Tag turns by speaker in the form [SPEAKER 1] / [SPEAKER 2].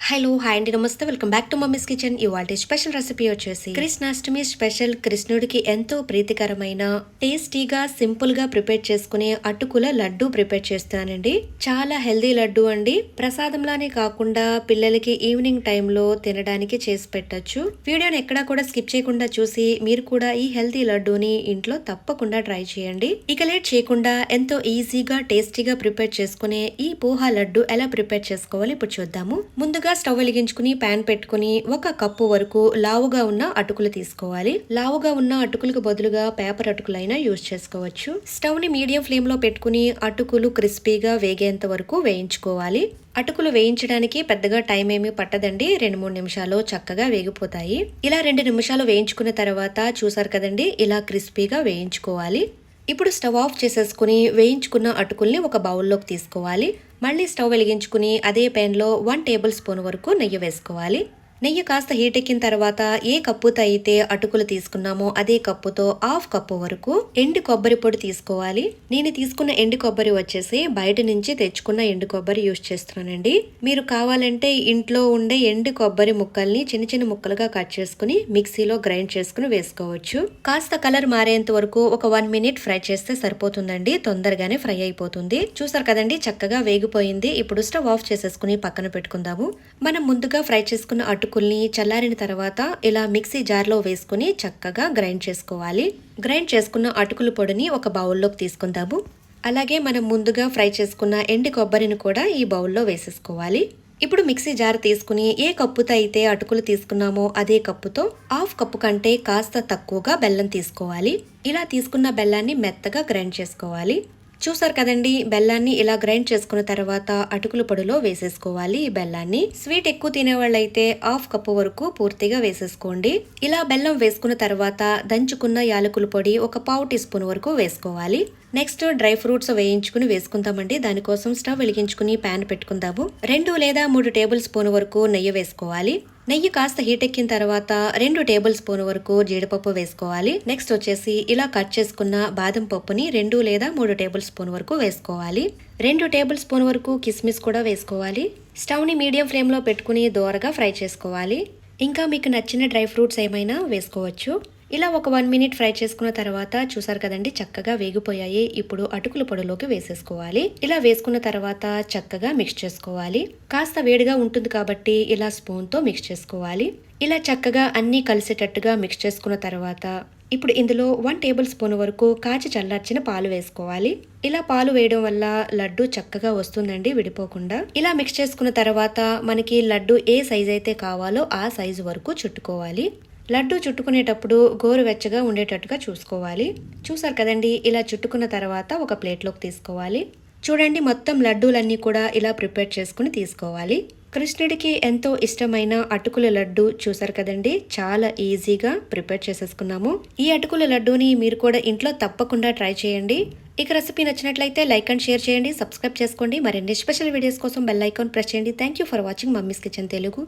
[SPEAKER 1] Hello hi అండి, నమస్తే. Welcome back to mummies kitchen. ఇవాళ స్పెషల్ రెసిపీ వచ్చేసి కృష్ణాష్టమి స్పెషల్ కృష్ణుడికి ఎంతో ప్రీతికరమైన టేస్టీగా సింపుల్ గా ప్రిపేర్ చేసుకునే అటుకుల లడ్డు ప్రిపేర్ చేస్తానండి. చాలా హెల్దీ లడ్డు అండి. ప్రసాదంలానే కాకుండా పిల్లలకి ఈవినింగ్ టైంలో తినడానికి చేసి పెట్టచ్చు. వీడియోని ఎక్కడా కూడా స్కిప్ చేయకుండా చూసి మీరు కూడా ఈ హెల్దీ లడ్డూని ఇంట్లో తప్పకుండా ట్రై చేయండి. ఇక లేట్ చేయకుండా ఎంతో ఈజీగా టేస్టీగా ప్రిపేర్ చేసుకునే ఈ పోహా లడ్డు ఎలా ప్రిపేర్ చేసుకోవాలి ఇప్పుడు చూద్దాము. ముందుగా స్టవ్ వెలిగించుకుని ప్యాన్ పెట్టుకుని 1 కప్పు వరకు లావుగా ఉన్న అటుకులు తీసుకోవాలి. లావుగా ఉన్న అటుకులకు బదులుగా పేపర్ అటుకులైనా యూజ్ చేసుకోవచ్చు. స్టవ్ ని మీడియం ఫ్లేమ్ లో పెట్టుకుని అటుకులు క్రిస్పీగా వేగేంత వరకు వేయించుకోవాలి. అటుకులు వేయించడానికి పెద్దగా టైం ఏమీ పట్టదండి. 2-3 నిమిషాలు చక్కగా వేగిపోతాయి. ఇలా 2 నిమిషాలు వేయించుకున్న తర్వాత చూసారు కదండి, ఇలా క్రిస్పీగా వేయించుకోవాలి. ఇప్పుడు స్టవ్ ఆఫ్ చేసేసుకుని వేయించుకున్న అటుకుల్ని ఒక బౌల్లోకి తీసుకోవాలి. మళ్ళీ స్టవ్ వెలిగించుకుని అదే ప్యాన్లో 1 టేబుల్ స్పూన్ వరకు నెయ్యి వేసుకోవాలి. నెయ్యి కాస్త హీట్ ఎక్కిన తర్వాత ఏ కప్పుతో అయితే అటుకులు తీసుకున్నామో అదే కప్పుతో 1/2 కప్పు వరకు ఎండు కొబ్బరి పొడి తీసుకోవాలి. నేను తీసుకున్న ఎండు కొబ్బరి వచ్చేసి బయట నుంచి తెచ్చుకున్న ఎండు కొబ్బరి యూజ్ చేస్తున్నానండి. మీరు కావాలంటే ఇంట్లో ఉండే ఎండు కొబ్బరి ముక్కల్ని చిన్న చిన్న ముక్కలుగా కట్ చేసుకుని మిక్సీలో గ్రైండ్ చేసుకుని వేసుకోవచ్చు. కాస్త కలర్ మారేంత వరకు ఒక 1 మినిట్ ఫ్రై చేస్తే సరిపోతుందండి. తొందరగానే ఫ్రై అయిపోతుంది. చూసారు కదండి, చక్కగా వేగిపోయింది. ఇప్పుడు స్టవ్ ఆఫ్ చేసేసుకుని పక్కన పెట్టుకుందాము. మనం ముందుగా ఫ్రై చేసుకున్న అటుకుల్ని చల్లారిన తర్వాత ఇలా మిక్సీ జార్లో వేసుకుని చక్కగా గ్రైండ్ చేసుకోవాలి. గ్రైండ్ చేసుకున్న అటుకుల పొడిని ఒక బౌల్లోకి తీసుకుందాము. అలాగే మనం ముందుగా ఫ్రై చేసుకున్న ఎండు కొబ్బరిని కూడా ఈ బౌల్లో వేసేసుకోవాలి. ఇప్పుడు మిక్సీ జార్ తీసుకుని ఏ కప్పుతో అయితే అటుకులు తీసుకున్నామో అదే కప్పుతో 1/2 కప్పు కంటే కాస్త తక్కువగా బెల్లం తీసుకోవాలి. ఇలా తీసుకున్న బెల్లాన్ని మెత్తగా గ్రైండ్ చేసుకోవాలి. చూసారు కదండి, బెల్లాన్ని ఇలా గ్రైండ్ చేసుకున్న తర్వాత అటుకుల పొడిలో వేసేసుకోవాలి. ఈ బెల్లాన్ని స్వీట్ ఎక్కువ తినేవాళ్ళైతే 1/2 కప్పు వరకు పూర్తిగా వేసేసుకోండి. ఇలా బెల్లం వేసుకున్న తర్వాత దంచుకున్న యాలకుల పొడి ఒక 1/2 టీ స్పూన్ వరకు వేసుకోవాలి. నెక్స్ట్ డ్రై ఫ్రూట్స్ వేయించుకుని వేసుకుందామండి. దానికోసం స్టవ్ వెలిగించుకుని ప్యాన్ పెట్టుకుందాము. 2 లేదా 3 టేబుల్ స్పూన్ వరకు నెయ్యి వేసుకోవాలి. నెయ్యి కాస్త హీట్ ఎక్కిన తర్వాత 2 టేబుల్ స్పూన్ వరకు జీడిపప్పు వేసుకోవాలి. నెక్స్ట్ వచ్చేసి ఇలా కట్ చేసుకున్న బాదం పప్పుని 2 లేదా 3 టేబుల్ స్పూన్ వరకు వేసుకోవాలి. 2 టేబుల్ స్పూన్ వరకు కిస్మిస్ కూడా వేసుకోవాలి. స్టవ్ ని మీడియం ఫ్లేమ్ లో పెట్టుకుని దోరగా ఫ్రై చేసుకోవాలి. ఇంకా మీకు నచ్చిన డ్రై ఫ్రూట్స్ ఏమైనా వేసుకోవచ్చు. ఇలా ఒక 1 మినిట్ ఫ్రై చేసుకున్న తర్వాత చూసారు కదండి, చక్కగా వేగిపోయాయి. ఇప్పుడు అటుకుల పొడిలోకి వేసేసుకోవాలి. ఇలా వేసుకున్న తర్వాత చక్కగా మిక్స్ చేసుకోవాలి. కాస్త వేడిగా ఉంటుంది కాబట్టి ఇలా స్పూన్ తో మిక్స్ చేసుకోవాలి. ఇలా చక్కగా అన్ని కలిసేటట్టుగా మిక్స్ చేసుకున్న తర్వాత ఇప్పుడు ఇందులో 1 టేబుల్ స్పూన్ వరకు కాచి చల్లార్చిన పాలు వేసుకోవాలి. ఇలా పాలు వేయడం వల్ల లడ్డు చక్కగా వస్తుందండి, విడిపోకుండా. ఇలా మిక్స్ చేసుకున్న తర్వాత మనకి లడ్డు ఏ సైజ్ అయితే కావాలో ఆ సైజు వరకు చుట్టుకోవాలి. లడ్డు చుట్టుకునేటప్పుడు గోరువెచ్చగా ఉండేటట్టుగా చూసుకోవాలి. చూసారు కదండి, ఇలా చుట్టుకున్న తర్వాత ఒక ప్లేట్లోకి తీసుకోవాలి. చూడండి, మొత్తం లడ్డూలన్నీ కూడా ఇలా ప్రిపేర్ చేసుకుని తీసుకోవాలి. కృష్ణుడికి ఎంతో ఇష్టమైన అటుకుల లడ్డు చూసారు కదండి, చాలా ఈజీగా ప్రిపేర్ చేసేసుకున్నాము. ఈ అటుకుల లడ్డూని మీరు కూడా ఇంట్లో తప్పకుండా ట్రై చేయండి. ఇక రెసిపీ నచ్చినట్లయితే లైక్ అండ్ షేర్ చేయండి, సబ్స్క్రైబ్ చేసుకోండి. మరిన్ని స్పెషల్ వీడియోస్ కోసం బెల్ ఐకాన్ ప్రెస్ చేయండి. Thank you for watching mummies kitchen Telugu.